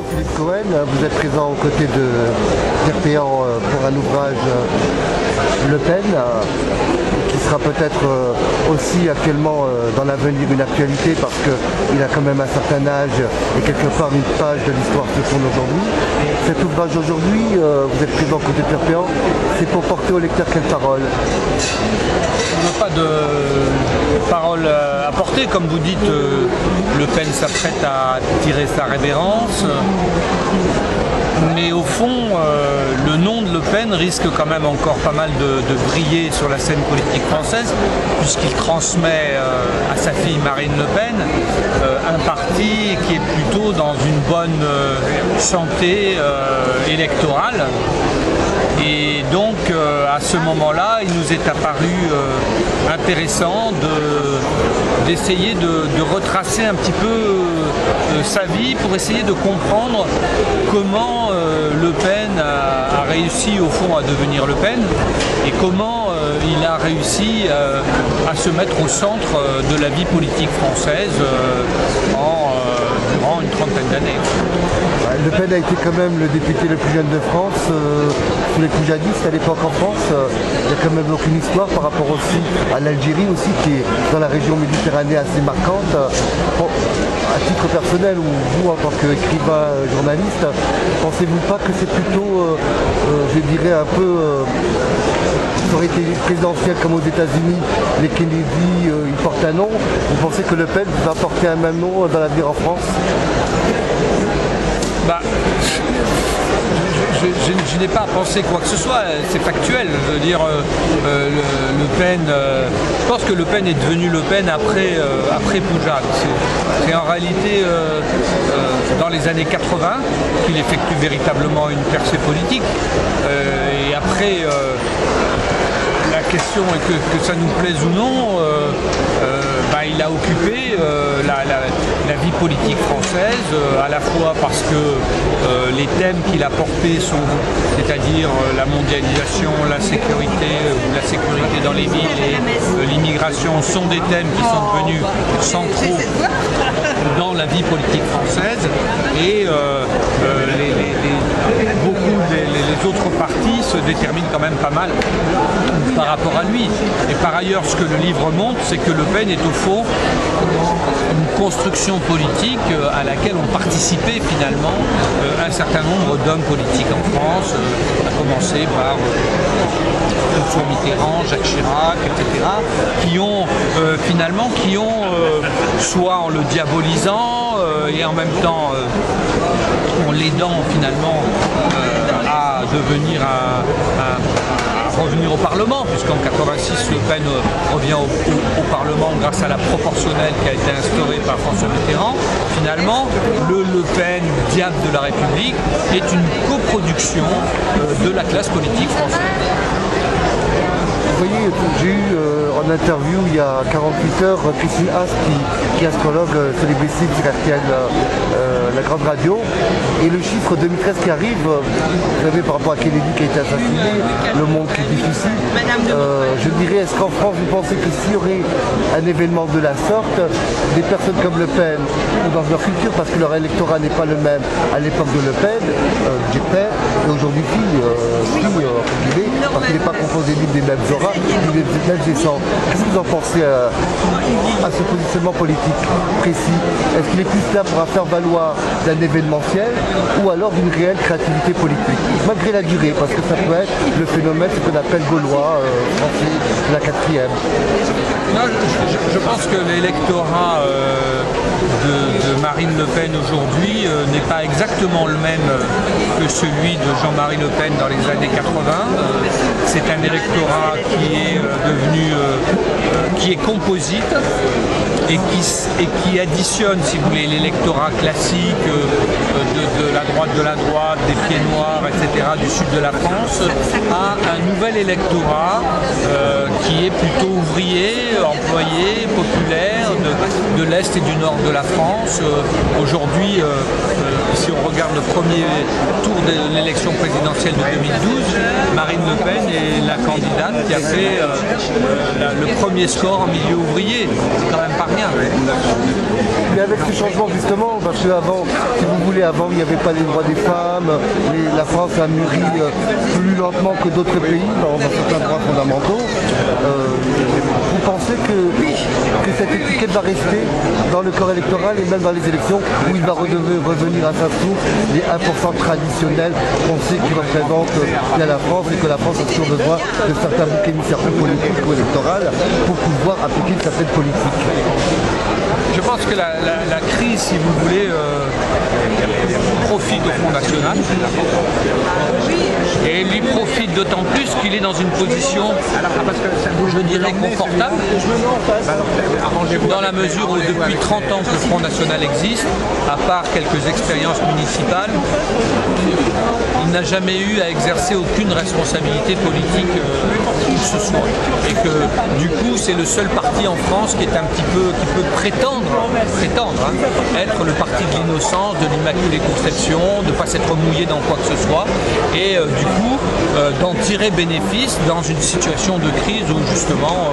Philippe Cohen, vous êtes présent aux côtés de Perpéan pour un ouvrage Le Pen, qui sera peut-être aussi actuellement dans l'avenir une actualité parce qu'il a quand même un certain âge et quelque part une page de l'histoire se tourne aujourd'hui. Cet ouvrage aujourd'hui, vous êtes présent aux côtés de Perpéan, c'est pour porter au lecteur quelle parole? On n'a pas de parole à porter, comme vous dites, Le Pen s'apprête à tirer sa révérence, mais au fond, le nom de Le Pen risque quand même encore pas mal de briller sur la scène politique française, puisqu'il transmet à sa fille Marine Le Pen un parti qui est plutôt dans une bonne santé électorale. Et donc à ce moment-là, il nous est apparu intéressant d'essayer de retracer un petit peu sa vie pour essayer de comprendre comment Le Pen a réussi au fond à devenir Le Pen et comment il a réussi à se mettre au centre de la vie politique française durant une trentaine d'années. Le Pen a été quand même le député le plus jeune de France sous les coups jadistes à l'époque en France. Il y a quand même aucune histoire par rapport aussi à l'Algérie aussi qui est dans la région méditerranée assez marquante. Bon, à titre personnel ou vous en tant qu'écrivain journaliste, pensez-vous pas que c'est plutôt, je dirais un peu, ça aurait été présidentiel comme aux États-Unis, les Kennedy, ils portent un nom. Vous pensez que Le Pen va porter un même nom dans l'avenir en France? Je n'ai pas à penser quoi que ce soit, c'est factuel. Je veux dire, Le Pen, je pense que Le Pen est devenu Le Pen après Poujade. C'est en réalité dans les années 80 qu'il effectue véritablement une percée politique. Et après, la question est que ça nous plaise ou non, il a occupé la vie politique française, à la fois parce que les thèmes qu'il a portés sont, c'est-à-dire la mondialisation, la sécurité dans les villes et l'immigration sont des thèmes qui sont devenus centraux dans la vie politique française et beaucoup les autres partis se déterminent quand même pas mal par rapport à lui. Et par ailleurs, ce que le livre montre, c'est que Le Pen est au fond une construction politique à laquelle ont participé finalement un certain nombre d'hommes politiques en France, à commencer par François Mitterrand, Jacques Chirac, etc., qui ont soit en le diabolisant et en même temps en l'aidant finalement à devenir à revenir au Parlement, puisqu'en 86 Le Pen revient au Parlement grâce à la proportionnelle qui a été instaurée par François Mitterrand. Finalement, Le Pen, diable de la République, est une coproduction de la classe politique française. Vous voyez, j'ai eu en interview il y a 48 heures Christine Haas qui est astrologue sur les BC sur RTL, la grande radio, et le chiffre 2013 qui arrive, vous savez par rapport à Kennedy qui a été assassiné, le monde qui est difficile, je dirais, est-ce qu'en France vous pensez que s'il y aurait un événement de la sorte, des personnes comme Le Pen, ou dans leur culture, parce que leur électorat n'est pas le même à l'époque de Le Pen, Père, et aujourd'hui parce qu'il n'est pas composé des mêmes auras, des mêmes essence. Qu'est-ce que vous en pensez à ce positionnement politique précis? Est-ce qu'il est plus là pour faire valoir d'un événementiel ou alors d'une réelle créativité politique, malgré la durée, parce que ça peut être le phénomène ce qu'on appelle gaulois, français, la quatrième? Non, je pense que l'électorat de Marine Le Pen aujourd'hui n'est pas exactement le même que celui de Jean-Marie Le Pen dans les années 80. C'est un électorat qui est devenu, qui est composite et qui additionne, si vous voulez, l'électorat classique de la droite, des pieds noirs, etc., du sud de la France, à un nouvel électorat qui est plutôt ouvrier, employé, populaire, de l'Est et du Nord de la France. Aujourd'hui, Si on regarde le premier tour de l'élection présidentielle de 2012, Marine Le Pen est la candidate qui a fait le premier score en milieu ouvrier. C'est quand même pas rien. Mais avec ce changement justement, parce qu'avant, si vous voulez, avant il n'y avait pas les droits des femmes, la France a mûri plus lentement que d'autres pays dans certains droits fondamentaux. Vous pensez que cette étiquette va rester dans le corps électoral et même dans les élections où il va revenir à sa source, les 1% traditionnels qu'on sait qui représentent la France et que la France a toujours besoin de certains boucs émissaires politiques ou électoraux pour pouvoir appliquer certaines politiques? Je pense que la crise, si vous voulez, profite au Front National. Et lui profite d'autant plus qu'il est dans une position, je dirais, confortable, dans la mesure où depuis 30 ans que le Front National existe, à part quelques expériences municipales, il n'a jamais eu à exercer aucune responsabilité politique où que ce soit. Et que du coup, c'est le seul parti en France qui est un petit peu, qui peut prétendre être le parti de l'innocence, de l'Immaculée Conception, de ne pas s'être mouillé dans quoi que ce soit, et du coup d'en tirer bénéfice dans une situation de crise où justement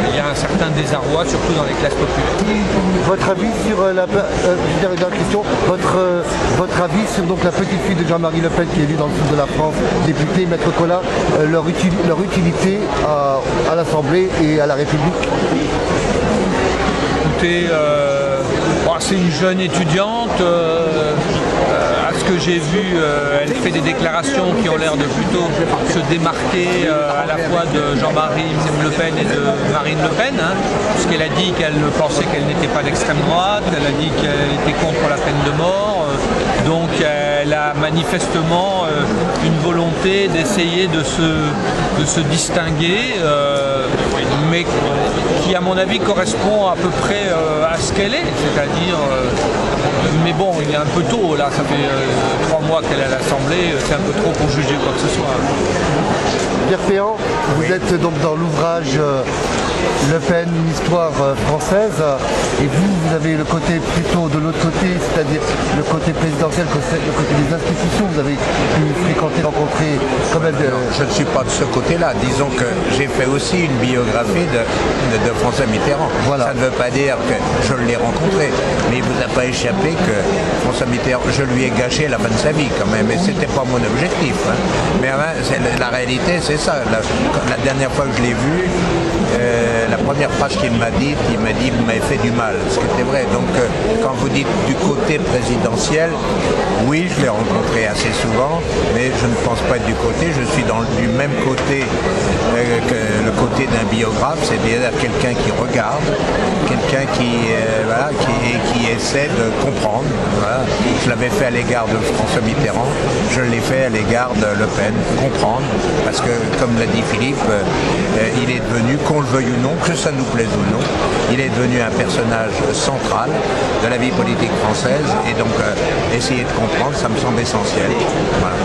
il y a un certain désarroi, surtout dans les classes populaires. Votre avis sur votre avis sur donc la petite fille de Jean-Marie Le Pen qui est élue dans le sud de la France, députée, Maître Collat, leur utilité à l'Assemblée et à la République? Écoutez, c'est une jeune étudiante. À ce que j'ai vu, elle fait des déclarations qui ont l'air de plutôt se démarquer à la fois de Jean-Marie Le Pen et de Marine Le Pen, puisqu'elle a dit qu'elle pensait qu'elle n'était pas d'extrême droite, elle a dit qu'elle était contre la peine de mort, donc elle a manifestement une volonté d'essayer de se distinguer, mais qui à mon avis correspond à peu près à ce qu'elle est, c'est-à-dire, mais bon, il est un peu tôt là, ça fait 3 mois qu'elle est à l'Assemblée, c'est un peu trop pour juger quoi que ce soit. Pierre Péan, vous êtes donc dans l'ouvrage Le Pen, une histoire française, et vous avez le côté plutôt de l'autre côté, c'est-à-dire le côté présidentiel, le côté des institutions. Vous avez pu fréquenter, rencontrer quand même... Je ne suis pas de ce côté-là. Disons que j'ai fait aussi une biographie de François Mitterrand. Voilà. Ça ne veut pas dire que je l'ai rencontré, mais il ne vous a pas échappé que François Mitterrand, je lui ai gâché la fin de sa vie quand même, et c'était pas mon objectif. Mais la réalité, c'est ça. La dernière fois que je l'ai vu, la première phrase qu'il m'a dit, vous m'avez fait du mal, ce qui était vrai. Donc quand vous dites du côté présidentiel, oui, je l'ai rencontré assez souvent, mais je ne pense pas être du côté, je suis du même côté que le côté d'un biographe, c'est-à-dire quelqu'un qui regarde, quelqu'un qui essaie de comprendre. Voilà. Je l'avais fait à l'égard de François Mitterrand, je l'ai fait à l'égard de Le Pen, comprendre, parce que comme l'a dit Philippe, il est devenu, qu'on le veuille ou non, que ça nous plaise ou non, il est devenu un personnage central de la vie politique française, et donc essayer de comprendre, ça me semble essentiel. Voilà.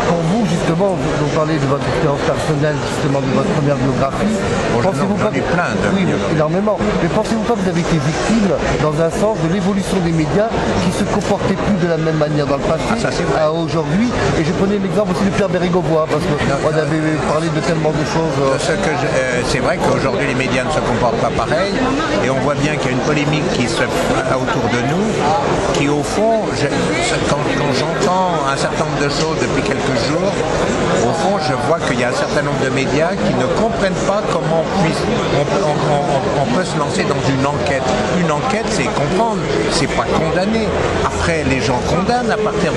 Pour vous, justement, vous parlez de votre expérience personnelle, justement, de votre première biographie. Pensez-vous pas plein de énormément. Mais pensez-vous pas que vous avez été victime, dans un sens, de l'évolution des médias qui se comportaient plus de la même manière dans le passé à aujourd'hui? Et je prenais l'exemple aussi de Pierre Bérégovoy, parce qu'on avait parlé de tellement de choses. C'est vrai qu'aujourd'hui, les médias ne se comportent pas pareil, et on voit bien qu'il y a une polémique qui se fait autour de nous, qui au fond, quand j'entends un certain nombre de choses depuis quelques jours, au fond, je vois qu'il y a un certain nombre de médias qui ne comprennent pas comment on peut se lancer dans une enquête. Une enquête, c'est comprendre, c'est pas condamner. Après, les gens condamnent à partir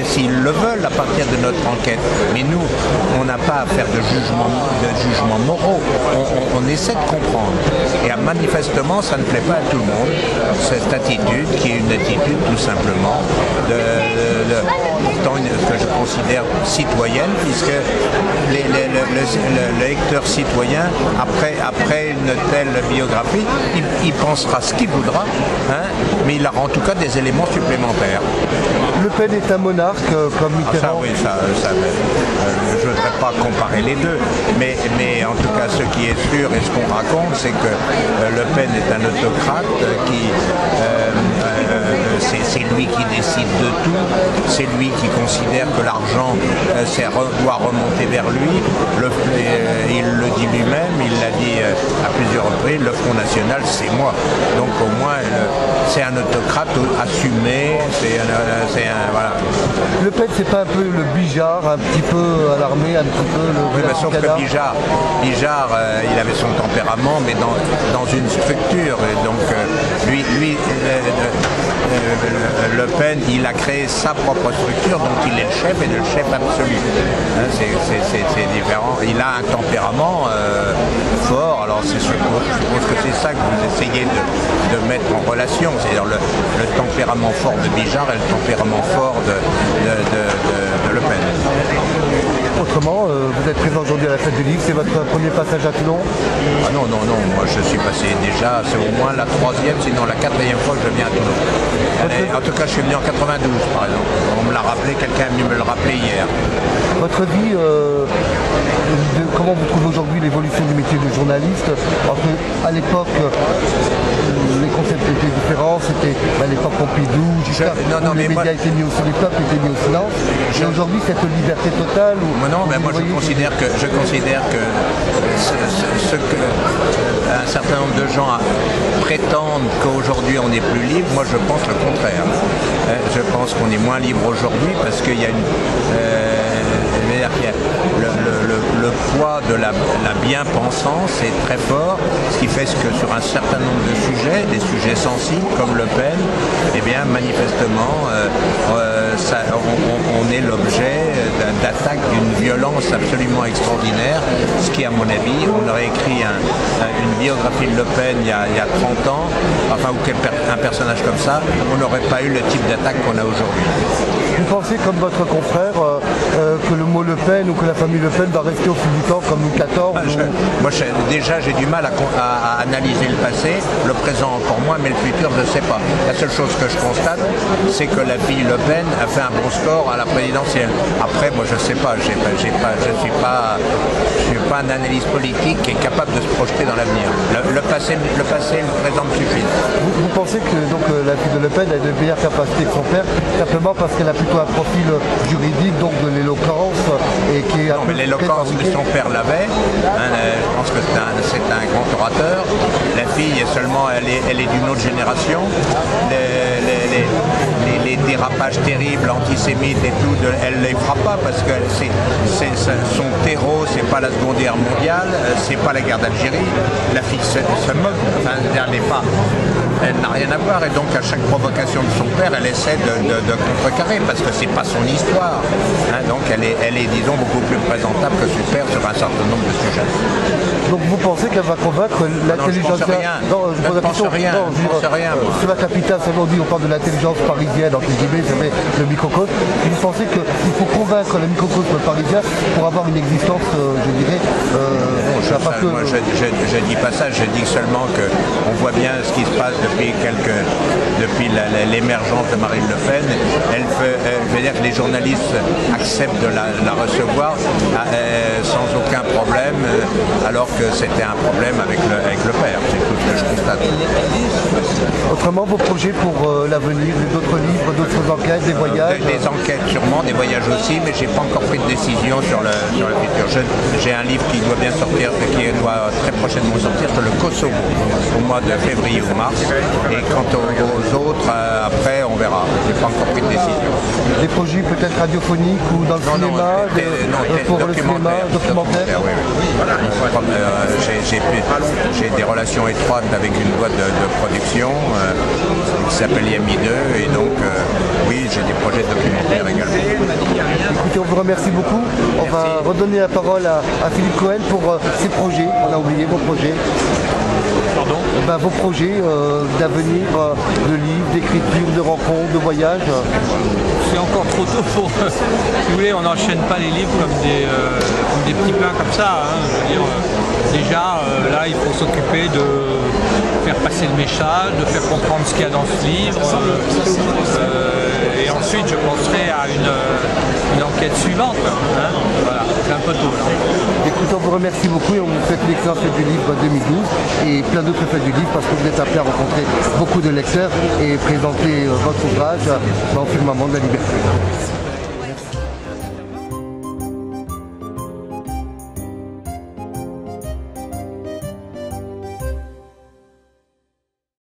s'ils le veulent, à partir de notre enquête. Mais nous, on n'a pas à faire de jugements moraux. On essaie de comprendre. Et manifestement, ça ne plaît pas à tout le monde, cette attitude, qui est une attitude tout simplement pourtant que je considère citoyenne, puisque le lecteur citoyen, après une telle biographie, il pensera ce qu'il voudra, mais il aura en tout cas des éléments supplémentaires. Le Pen est un monarque comme Mitterrand. Je ne voudrais pas comparer les deux, mais en tout cas ce qui est sûr et ce qu'on raconte, c'est que Le Pen est un autocrate qui c'est lui qui décide de tout, c'est lui qui considère que l'argent doit remonter vers lui. Il le dit lui-même, il l'a dit à plusieurs reprises, le Front National c'est moi. Donc au moins c'est un autocrate assumé, voilà. Le Pen, c'est pas un peu le Bijard, un petit peu à l'armée, un petit peu le... Oui, mais sauf que Bijard, il avait son tempérament, mais dans une structure. Et donc Le Pen, il a créé sa propre structure, donc il est le chef et le chef absolu. Hein, c'est différent. Il a un tempérament fort. Alors je suppose que c'est ça que vous essayez de mettre en relation, c'est-à-dire le tempérament fort de Bijard et le tempérament fort de Le Pen. Autrement, vous êtes présent aujourd'hui à la fête du livre, c'est votre premier passage à Toulon? Ah non, moi je suis passé déjà, c'est au moins la 3e, sinon la 4e fois que je viens à Toulon. En tout cas, je suis venu en 92 par exemple. On me l'a rappelé, quelqu'un est venu me le rappeler hier. Votre vie, comment vous trouvez aujourd'hui l'évolution du métier de journaliste? Parce qu'à l'époque, les concepts étaient différents, c'était à l'époque Pompidou, jusqu'à les médias étaient mis au silence, les peuples étaient mis au silence. Et aujourd'hui, cette liberté totale Non, mais moi je considère que ce que un certain nombre de gens prétendent qu'aujourd'hui on est plus libre, moi je pense le contraire. Je pense qu'on est moins libre aujourd'hui parce qu'il y a le poids de la bien-pensance est très fort, ce qui fait que sur un certain nombre de sujets, des sujets sensibles comme Le Pen, eh bien manifestement on est l'objet d'attaques d'une violence absolument extraordinaire, ce qui à mon avis, on aurait écrit une biographie de Le Pen il y a 30 ans, enfin ou un personnage comme ça, on n'aurait pas eu le type d'attaque qu'on a aujourd'hui. Vous pensez, comme votre confrère, que le mot Le Pen ou que la famille Le Pen va rester au fil du temps comme Louis XIV Déjà, j'ai du mal à analyser le passé, le présent encore moins, mais le futur, je ne sais pas. La seule chose que je constate, c'est que la fille Le Pen a fait un bon score à la présidentielle. Après, moi, je ne sais pas, je ne suis pas un analyste politique qui est capable de se projeter dans l'avenir. Le passé, le présent me suffit. Vous pensez que donc, la fille de Le Pen a de meilleures capacités que son père, simplement parce qu'elle a plutôt un profil juridique, donc de l'éloquence, et qui est non, mais l'éloquence de son père l'avait. Je pense que c'est un grand orateur. La fille, seulement, elle est d'une autre génération. Les dérapages terribles, antisémites et tout, elle ne les fera pas parce que son terreau, c'est pas la Seconde Guerre mondiale, c'est pas la guerre d'Algérie. La fille se moque, enfin, elle n'a rien à voir et donc à chaque provocation de son père, elle essaie de contrecarrer parce que c'est pas son histoire. Donc elle est, disons, beaucoup plus présentable que son père sur un certain nombre de sujets. Donc vous pensez qu'elle va convaincre l'intelligence... Non, je ne pense rien. Sur la capitale, aujourd'hui, on parle de l'intelligence parisienne, entre guillemets, c'est le microcosme. Vous pensez qu'il faut convaincre le microcosme parisien pour avoir une existence, je dirais... Moi, je dis pas ça, je dis seulement qu'on voit bien ce qui se passe depuis l'émergence de Marine Le Pen. Je veux dire que les journalistes acceptent de la recevoir sans aucun problème, alors que c'était un problème avec le père. C'est tout ce que je constate. Autrement, vos projets pour l'avenir, d'autres livres, d'autres enquêtes, des voyages? Des enquêtes sûrement, des voyages aussi, mais j'ai pas encore pris de décision sur le futur. J'ai un livre qui doit bien sortir, qui doit très prochainement sortir sur le Kosovo au mois de février ou mars. Et quant aux autres, après on verra. J'ai pas encore pris de décision. Des projets peut-être radiophoniques ou dans le cinéma, pour le cinéma, documentaire. Oui. J'ai des relations étroites avec une boîte de production qui s'appelle Yami 2 et donc oui, j'ai des projets documentaires également. Écoutez, on vous remercie beaucoup. On va redonner la parole à Philippe Cohen pour ses projets. On a oublié vos projets. Pardon? Vos projets d'avenir, de livres, d'écriture, de rencontres, de voyages. C'est encore trop tôt pour... si vous voulez, on n'enchaîne pas les livres comme des petits pains comme ça. Je veux dire, déjà, là, il faut s'occuper de faire passer le message, de faire comprendre ce qu'il y a dans ce livre. Et ensuite, je penserai à une enquête suivante. Hein. Voilà, c'est un peu tôt. Là. Écoute, on vous remercie beaucoup et on vous souhaite une excellente fête du livre 2012 et plein d'autres fêtes du livre parce que vous êtes appelé à rencontrer beaucoup de lecteurs et présenter votre ouvrage au Firmament de la Liberté.